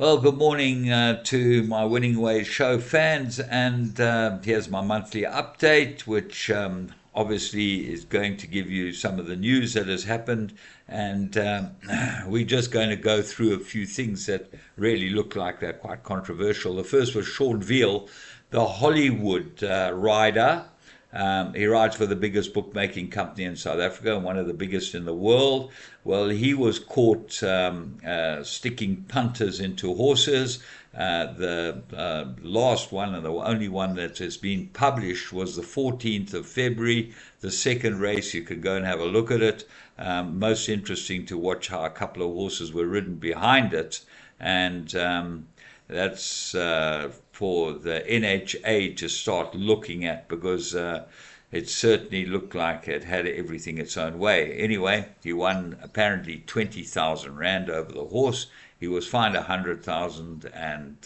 Well, good morning to my Winning Ways show fans, and here's my monthly update, which obviously is going to give you some of the news that has happened, and we're just going to go through a few things that really look like they're quite controversial. The first was Sean Veal, the Hollywood rider. He rides for the biggest bookmaking company in South Africa and one of the biggest in the world. Well, he was caught sticking punters into horses. The last one and the only one that has been published was the 14th of February. The second race, you can go and have a look at it. Most interesting to watch how a couple of horses were ridden behind it. And that's for the NHA to start looking at, because it certainly looked like it had everything its own way. Anyway, he won apparently 20,000 Rand over the horse. He was fined 100,000 and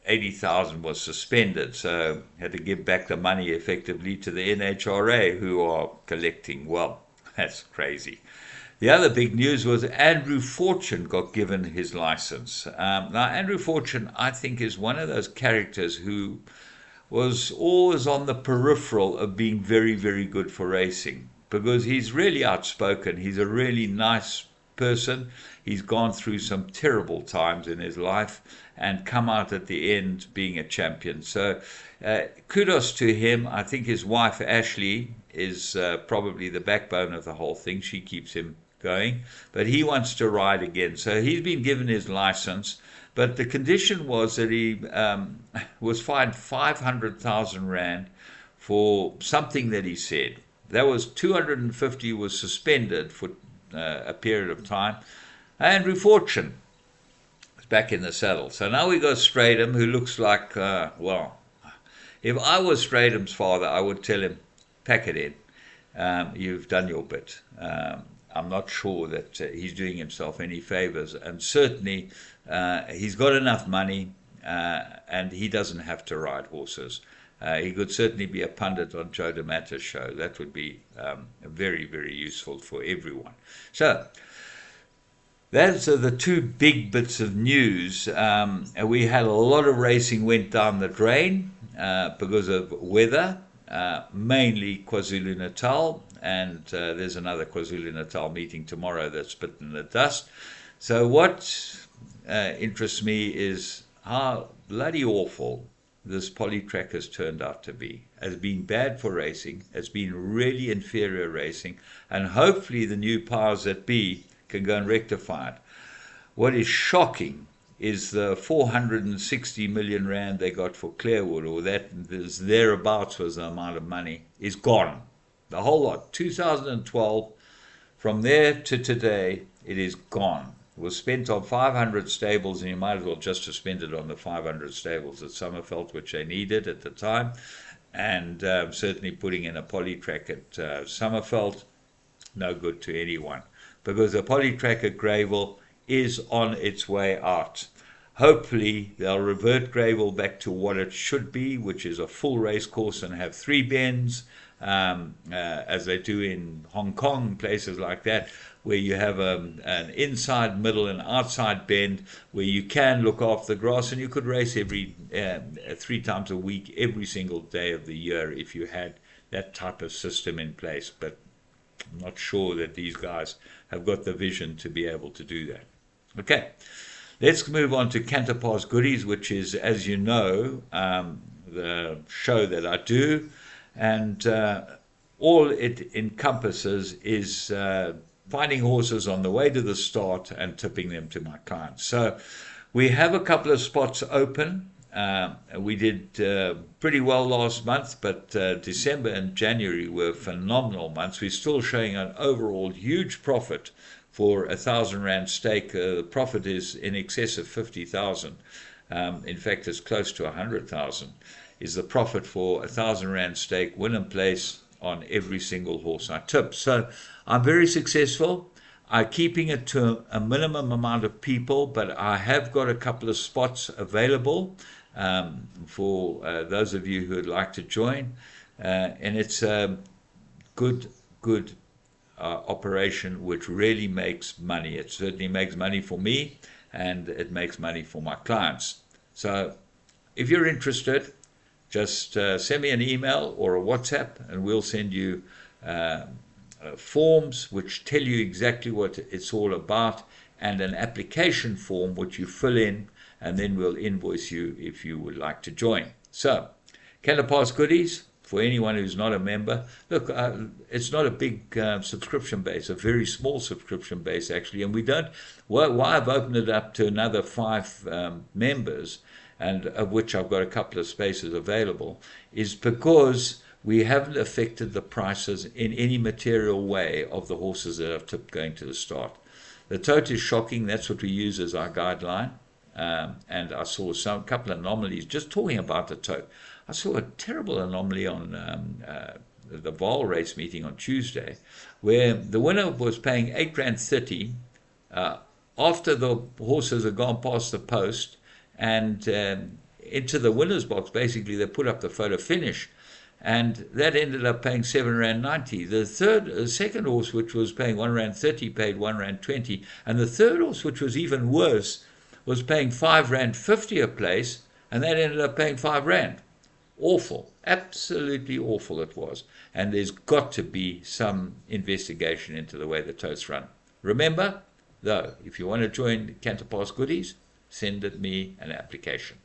80,000 was suspended. So had to give back the money effectively to the NHRA, who are collecting. Well, that's crazy. The other big news was Andrew Fortune got given his license. Now, Andrew Fortune, I think, is one of those characters who was always on the peripheral of being very, very good for racing, because he's really outspoken. He's a really nice person. He's gone through some terrible times in his life and come out at the end being a champion. So kudos to him. I think his wife, Ashley, is probably the backbone of the whole thing. She keeps him going, but he wants to ride again. So he's been given his license, but the condition was that he was fined 500,000 Rand for something that he said. That was 250 was suspended for a period of time. Andrew Fortune is back in the saddle. So now we got Stratham, who looks like, well, if I was Stratham's father, I would tell him, pack it in. You've done your bit. I'm not sure that he's doing himself any favors, and certainly he's got enough money and he doesn't have to ride horses. He could certainly be a pundit on Joe DeMatta's show. That would be very, very useful for everyone. So those are the two big bits of news. We had a lot of racing went down the drain because of weather, mainly KwaZulu-Natal. And there's another KwaZulu-Natal meeting tomorrow that's bitten the dust. So what interests me is how bloody awful this polytrack has turned out to be. It's been bad for racing. It's been really inferior racing. And hopefully the new powers that be can go and rectify it. What is shocking is the 460 million Rand they got for Clearwood, or that thereabouts was the amount of money, is gone. The whole lot, 2012, from there to today, it is gone. It was spent on 500 stables, and you might as well just have spent it on the 500 stables at Summerveld, which they needed at the time, and certainly putting in a polytrack at Summerveld, no good to anyone, because the polytrack at Greyville is on its way out. Hopefully, they'll revert Greyville back to what it should be, which is a full race course and have 3 bends, as they do in Hong Kong, places like that, where you have an inside, middle, and outside bend where you can look after the grass, and you could race every 3 times a week, every single day of the year, if you had that type of system in place. But I'm not sure that these guys have got the vision to be able to do that. Okay, let's move on to Canterpar's Goodies, which is, as you know, the show that I do. And all it encompasses is finding horses on the way to the start and tipping them to my clients. So we have a couple of spots open. We did pretty well last month, but December and January were phenomenal months. We're still showing an overall huge profit for 1,000 Rand stake. The profit is in excess of 50,000. In fact, it's close to 100,000. Is the profit for 1,000 Rand stake, win and place on every single horse I tip. So I'm very successful. I'm keeping it to a minimum amount of people, but I have got a couple of spots available for those of you who would like to join. And it's a good operation which really makes money. It certainly makes money for me, and it makes money for my clients. So if you're interested, just send me an email or a WhatsApp, and we'll send you forms which tell you exactly what it's all about, and an application form which you fill in, and then we'll invoice you if you would like to join. So, Canterpass goodies for anyone who's not a member. Look, it's not a big subscription base, a very small subscription base actually, and we don't. Why I've opened it up to another 5 members, and of which I've got a couple of spaces available, is because we haven't affected the prices in any material way of the horses that I've tipped going to the start. The tote is shocking. That's what we use as our guideline. And I saw a couple of anomalies. Just talking about the tote, I saw a terrible anomaly on the Vaal race meeting on Tuesday, where the winner was paying R8.30 after the horses had gone past the post and into the winner's box. Basically, they put up the photo finish, and that ended up paying R7.90. The second horse, which was paying R1.30, paid R1.20, and the third horse, which was even worse, was paying R5.50 a place, and that ended up paying R5. Awful, absolutely awful it was. And there's got to be some investigation into the way the totes run. Remember, though, if you want to join Canterpass Goodies, send me an application.